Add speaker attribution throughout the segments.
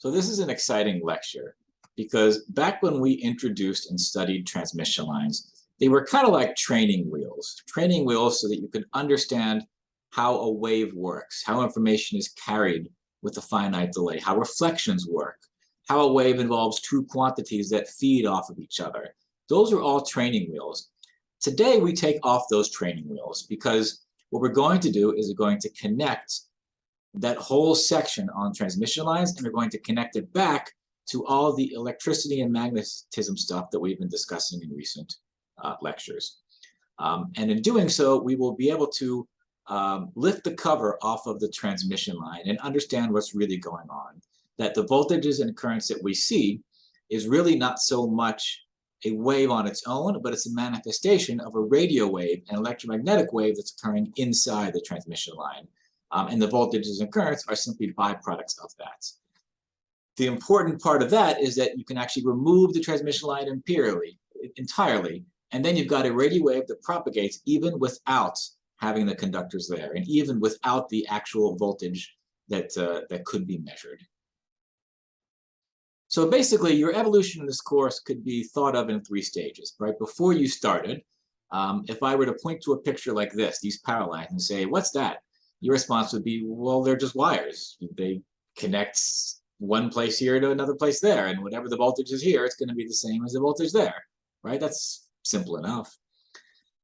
Speaker 1: So this is an exciting lecture because back when we introduced and studied transmission lines, they were kind of like training wheels so that you could understand how a wave works, how information is carried with a finite delay, how reflections work, how a wave involves two quantities that feed off of each other. Those are all training wheels. Today we take off those training wheels because what we're going to do is we're going to connect that whole section on transmission lines, and we're going to connect it back to all the electricity and magnetism stuff that we've been discussing in recent lectures. And in doing so, we will be able to lift the cover off of the transmission line and understand what's really going on. That the voltages and currents that we see is really not so much a wave on its own, but it's a manifestation of a radio wave, an electromagnetic wave that's occurring inside the transmission line. And the voltages and currents are simply byproducts of that. The important part of that is that you can actually remove the transmission line entirely, and then you've got a radio wave that propagates even without having the conductors there, and even without the actual voltage that could be measured. So basically, your evolution in this course could be thought of in 3 stages. Right before you started, if I were to point to a picture like this, these power lines, and say, "What's that?" Your response would be, well, they're just wires. They connect one place here to another place there, and whatever the voltage is here, it's going to be the same as the voltage there, right? That's simple enough.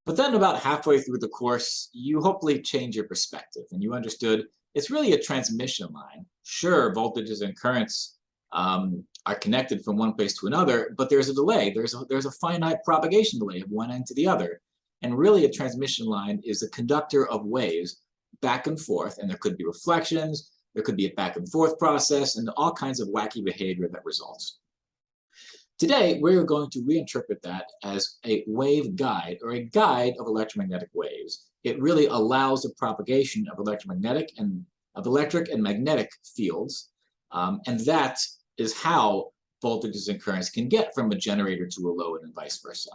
Speaker 1: But then about halfway through the course, you hopefully change your perspective, and you understood it's really a transmission line. Sure, voltages and currents are connected from one place to another, but there's a delay. There's a finite propagation delay of one end to the other. And really, a transmission line is a conductor of waves back and forth, and there could be reflections, there could be a back and forth process, and all kinds of wacky behavior that results. Today, we're going to reinterpret that as a wave guide, or a guide of electromagnetic waves. It really allows the propagation of electric and magnetic fields, and that is how voltages and currents can get from a generator to a load and vice versa.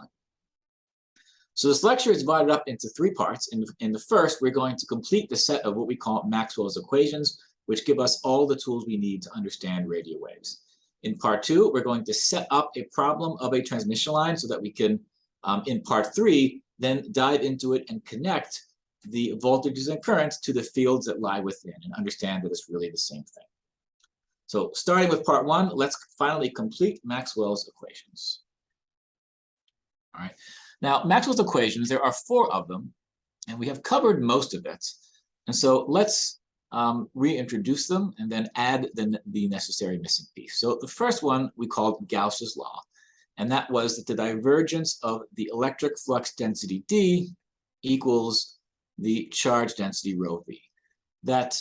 Speaker 1: So this lecture is divided up into 3 parts. In the first, we're going to complete the set of what we call Maxwell's equations, which give us all the tools we need to understand radio waves. In part 2, we're going to set up a problem of a transmission line so that we can, in part 3, then dive into it and connect the voltages and currents to the fields that lie within and understand that it's really the same thing. So starting with part 1, let's finally complete Maxwell's equations. All right. Now, Maxwell's equations, there are 4 of them, and we have covered most of it. And so let's reintroduce them and then add the necessary missing piece. So the first one we called Gauss's law, and that was that the divergence of the electric flux density D equals the charge density rho V. That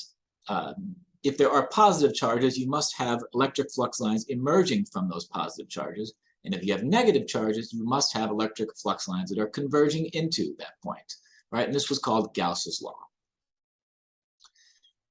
Speaker 1: if there are positive charges, you must have electric flux lines emerging from those positive charges. And if you have negative charges, you must have electric flux lines that are converging into that point, right? And this was called Gauss's law.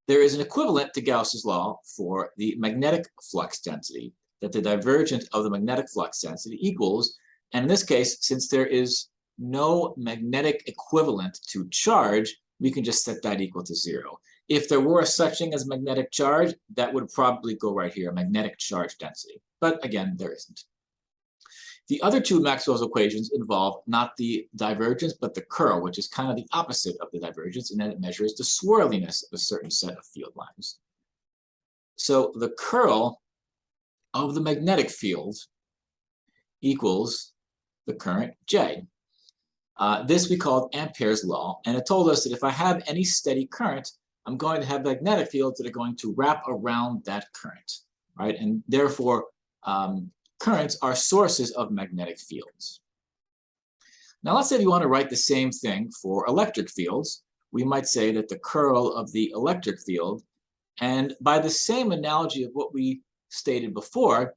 Speaker 1: There is an equivalent to Gauss's law for the magnetic flux density, that the divergence of the magnetic flux density equals, and in this case, since there is no magnetic equivalent to charge, we can just set that equal to 0. If there were such thing as magnetic charge, that would probably go right here, magnetic charge density. But again, there isn't. The other 2 Maxwell's equations involve not the divergence, but the curl, which is kind of the opposite of the divergence, in that it measures the swirliness of a certain set of field lines. So the curl of the magnetic field equals the current J. This we called Ampere's law, and it told us that if I have any steady current, I'm going to have magnetic fields that are going to wrap around that current, right? And therefore, currents are sources of magnetic fields. Now let's say we want to write the same thing for electric fields. We might say that the curl of the electric field, and by the same analogy of what we stated before,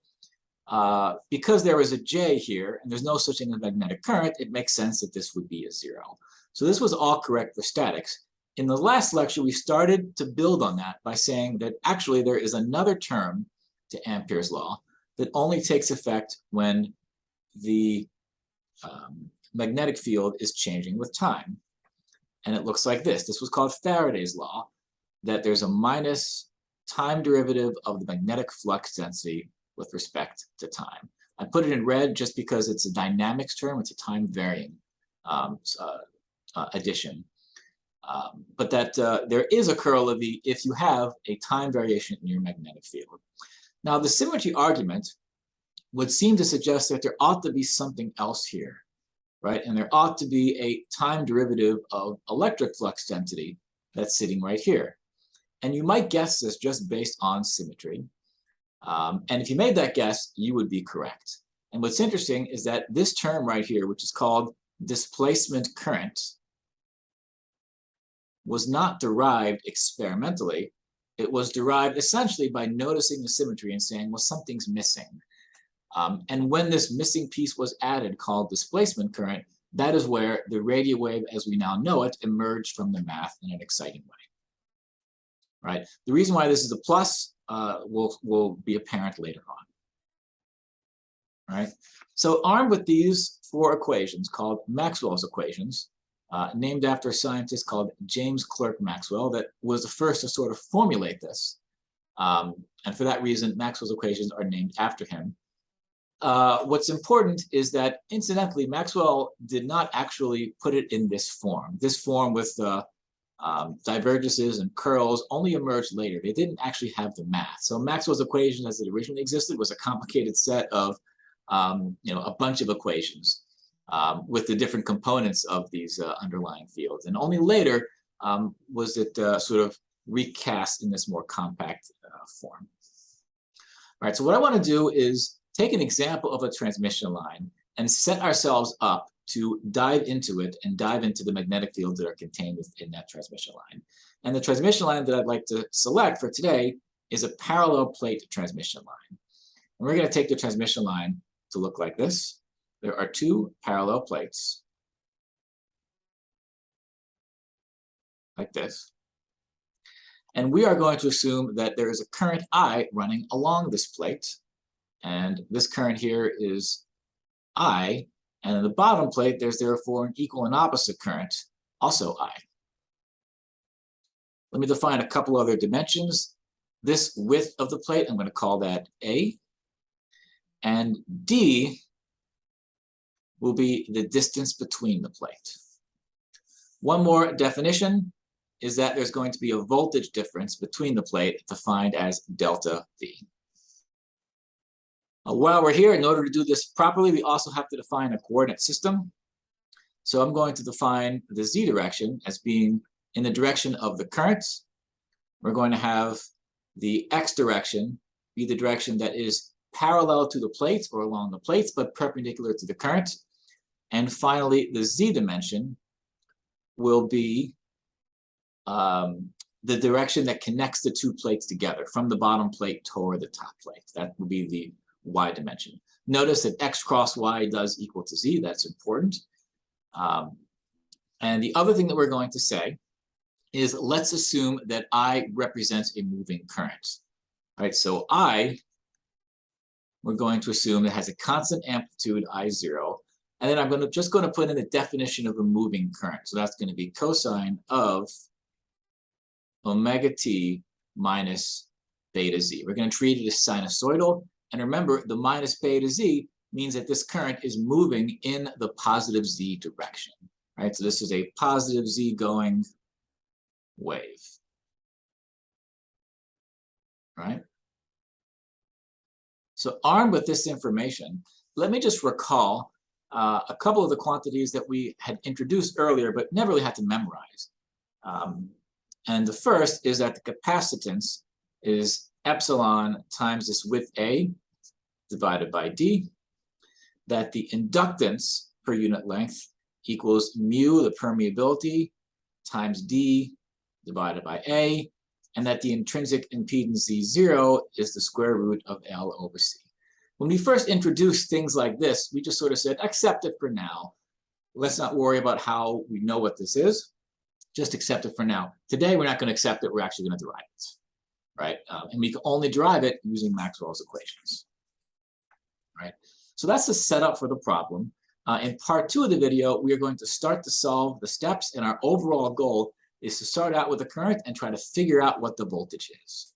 Speaker 1: because there is a J here and there's no such thing as magnetic current, it makes sense that this would be a 0. So this was all correct for statics. In the last lecture, we started to build on that by saying that actually there is another term to Ampere's law that only takes effect when the magnetic field is changing with time. And it looks like this. This was called Faraday's law, that there's a minus time derivative of the magnetic flux density with respect to time. I put it in red just because it's a dynamics term. It's a time varying addition. But that there is a curl of E if you have a time variation in your magnetic field. Now, the symmetry argument would seem to suggest that there ought to be something else here, right? And there ought to be a time derivative of electric flux density that's sitting right here. And you might guess this just based on symmetry. And if you made that guess, you would be correct. And what's interesting is that this term right here, which is called displacement current, was not derived experimentally. It was derived essentially by noticing the symmetry and saying, well, something's missing. And when this missing piece was added, called displacement current, that is where the radio wave, as we now know it, emerged from the math in an exciting way. Right? The reason why this is a plus will be apparent later on. Right? So armed with these four equations called Maxwell's equations, named after a scientist called James Clerk Maxwell, that was the first to sort of formulate this. And for that reason, Maxwell's equations are named after him. What's important is that, incidentally, Maxwell did not actually put it in this form. This form with the divergences and curls only emerged later. They didn't actually have the math. So Maxwell's equation, as it originally existed, was a complicated set of a bunch of equations with the different components of these underlying fields. And only later was it sort of recast in this more compact form. All right, so what I want to do is take an example of a transmission line and set ourselves up to dive into it and dive into the magnetic fields that are contained within that transmission line. And the transmission line that I'd like to select for today is a parallel plate transmission line. And we're going to take the transmission line to look like this. There are two parallel plates, like this. And we are going to assume that there is a current I running along this plate. And this current here is I. And in the bottom plate, there's therefore an equal and opposite current, also I. Let me define a couple other dimensions. This width of the plate, I'm going to call that A. And D will be the distance between the plate. One more definition is that there's going to be a voltage difference between the plate defined as delta V. While we're here, in order to do this properly, we also have to define a coordinate system. So I'm going to define the z direction as being in the direction of the current. We're going to have the x direction be the direction that is parallel to the plates or along the plates, but perpendicular to the current. And finally, the z dimension will be the direction that connects the two plates together from the bottom plate toward the top plate. That will be the y dimension. Notice that x cross y does equal to z. That's important. And the other thing that we're going to say is, let's assume that I represents a moving current. All right, so I, we're going to assume it has a constant amplitude I0. And then I'm just going to put in the definition of a moving current. So that's going to be cosine of omega t minus beta z. We're going to treat it as sinusoidal. And remember, the minus beta z means that this current is moving in the positive z direction. Right? So this is a positive z going wave. Right? So armed with this information, let me just recall a couple of the quantities that we had introduced earlier, but never really had to memorize. And the first is that the capacitance is epsilon times this width A divided by D, that the inductance per unit length equals mu, the permeability, times D divided by A, and that the intrinsic impedance Z0 is the square root of L over C. When we first introduced things like this, we just sort of said, accept it for now. Let's not worry about how we know what this is. Just accept it for now. Today, we're not going to accept it. We're actually going to derive it. Right? And we can only derive it using Maxwell's equations. Right? So that's the setup for the problem. In part 2 of the video, we are going to start to solve the steps, and our overall goal is to start out with the current and try to figure out what the voltage is.